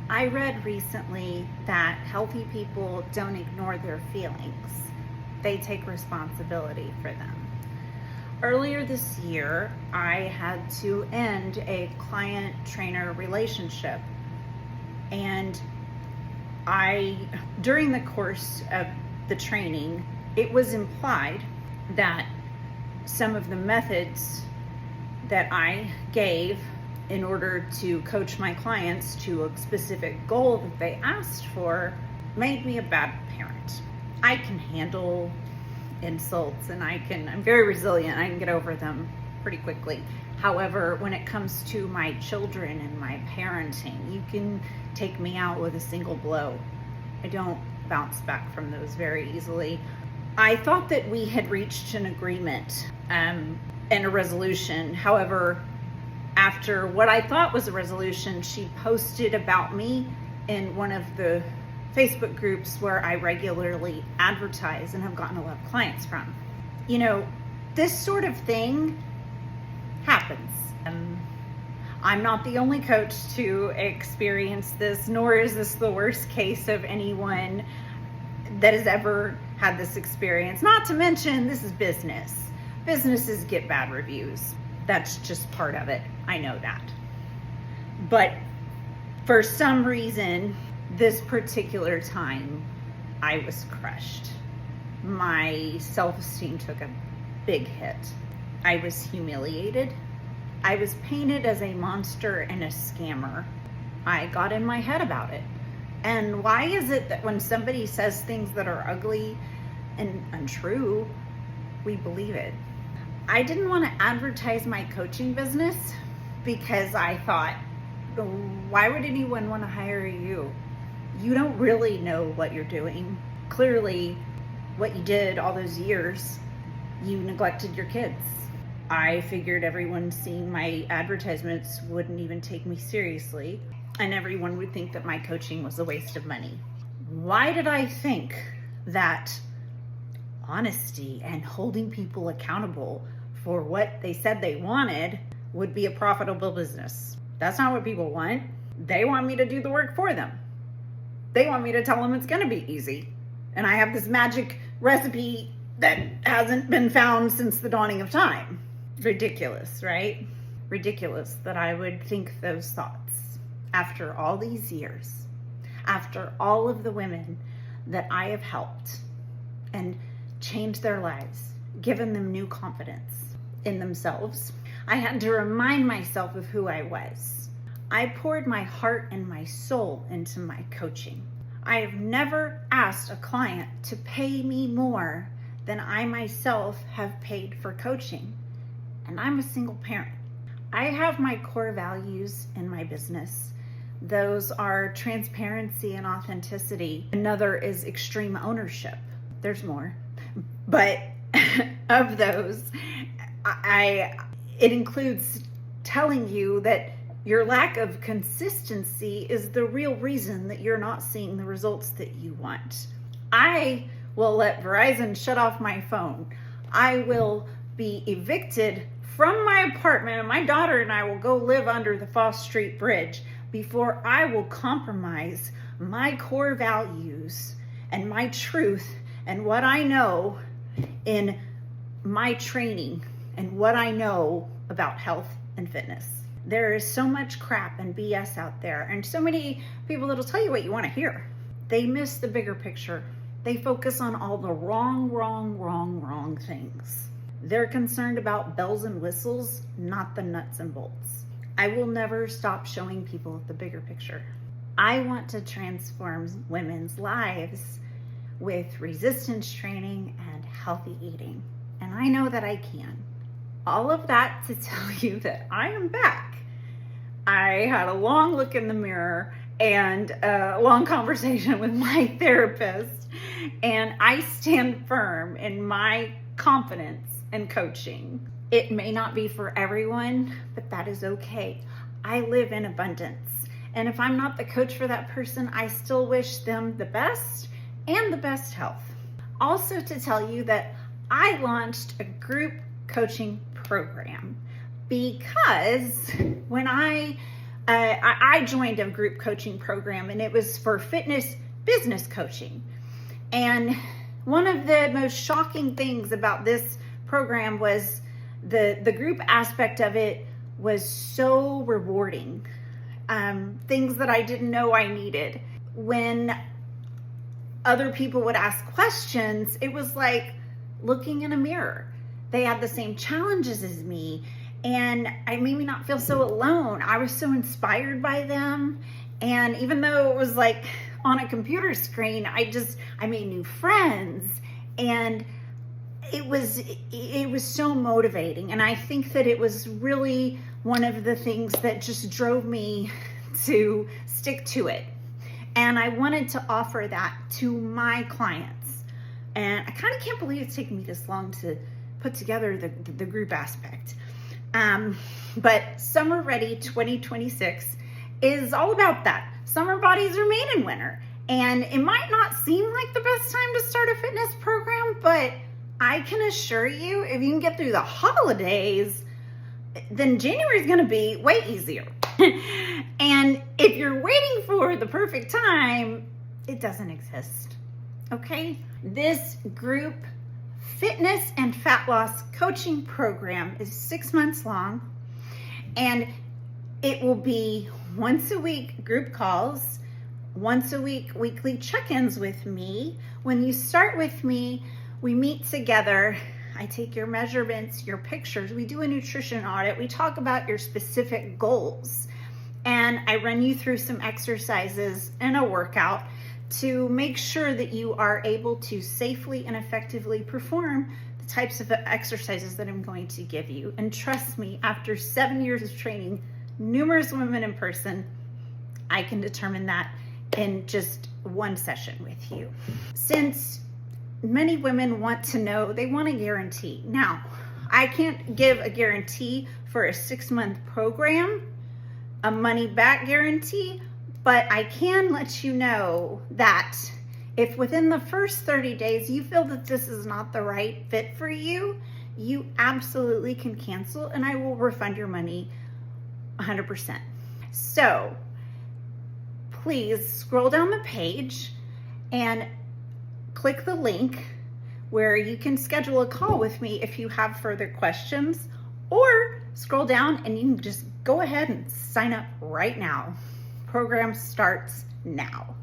I read recently that healthy people don't ignore their feelings. They take responsibility for them. Earlier this year, I had to end a client-trainer relationship. And during the course of the training, it was implied that some of the methods that I gave in order to coach my clients to a specific goal that they asked for made me a bad parent. I can handle insults and I'm very resilient. I can get over them pretty quickly. However, when it comes to my children and my parenting, you can take me out with a single blow. I don't bounce back from those very easily. I thought that we had reached an agreement and a resolution. However, after what I thought was a resolution, she posted about me in one of the Facebook groups where I regularly advertise and have gotten a lot of clients from. You know, this sort of thing happens. I'm not the only coach to experience this, nor is this the worst case of anyone that has ever had this experience. Not to mention, this is business. Businesses get bad reviews. That's just part of it. I know that. But for some reason, this particular time, I was crushed. My self-esteem took a big hit. I was humiliated. I was painted as a monster and a scammer. I got in my head about it. And why is it that when somebody says things that are ugly and untrue, we believe it? I didn't want to advertise my coaching business because I thought, why would anyone want to hire you? You don't really know what you're doing. Clearly, what you did all those years, you neglected your kids. I figured everyone seeing my advertisements wouldn't even take me seriously, and everyone would think that my coaching was a waste of money. Why did I think that honesty and holding people accountable for what they said they wanted would be a profitable business? That's not what people want. They want me to do the work for them. They want me to tell them it's going to be easy. And I have this magic recipe that hasn't been found since the dawning of time. Ridiculous, right? Ridiculous that I would think those thoughts after all these years, after all of the women that I have helped and changed their lives, given them new confidence in themselves. I had to remind myself of who I was. I poured my heart and my soul into my coaching. I have never asked a client to pay me more than I myself have paid for coaching. And I'm a single parent. I have my core values in my business. Those are transparency and authenticity. Another is extreme ownership. There's more. But of those, it includes telling you that your lack of consistency is the real reason that you're not seeing the results that you want. I will let Verizon shut off my phone. I will be evicted from my apartment, and my daughter and I will go live under the Foss Street Bridge before I will compromise my core values and my truth and what I know in my training and what I know about health and fitness. There is so much crap and BS out there, and so many people that'll tell you what you want to hear. They miss the bigger picture. They focus on all the wrong things. They're concerned about bells and whistles, not the nuts and bolts. I will never stop showing people the bigger picture. I want to transform women's lives with resistance training and healthy eating. And I know that I can. All of that to tell you that I am back. I had a long look in the mirror and a long conversation with my therapist, and I stand firm in my confidence and coaching. It may not be for everyone, but that is okay. I live in abundance. And if I'm not the coach for that person, I still wish them the best and the best health. Also to tell you that I launched a group coaching program because when I I joined a group coaching program, and it was for fitness business coaching. And one of the most shocking things about this program was the group aspect of it was so rewarding. Things that I didn't know I needed. When other people would ask questions, it was like looking in a mirror. They had the same challenges as me, and it made me not feel so alone. I was so inspired by them. And even though it was like on a computer screen, I made new friends, and it was so motivating. And I think that it was really one of the things that just drove me to stick to it. And I wanted to offer that to my clients. And I kind of can't believe it's taken me this long to put together the group aspect. But Summer Ready 2026 is all about that. Summer bodies are made in winter. And it might not seem like the best time to start a fitness program, but I can assure you, if you can get through the holidays, then January is going to be way easier. And if you're waiting for the perfect time, it doesn't exist. Okay? This group fitness and fat loss coaching program is 6 months long, and it will be once a week group calls, once a week weekly check-ins with me. When you start with me, we meet together. I take your measurements, your pictures. We do a nutrition audit. We talk about your specific goals. And I run you through some exercises and a workout to make sure that you are able to safely and effectively perform the types of exercises that I'm going to give you. And trust me, after 7 years of training numerous women in person, I can determine that in just one session with you. Since many women want to know, they want a guarantee. Now, I can't give a guarantee for a 6-month program, a money back guarantee, but I can let you know that if within the first 30 days you feel that this is not the right fit for you, you absolutely can cancel, and I will refund your money 100%. So please scroll down the page and click the link where you can schedule a call with me if you have further questions, or scroll down and you can just go ahead and sign up right now. Program starts now.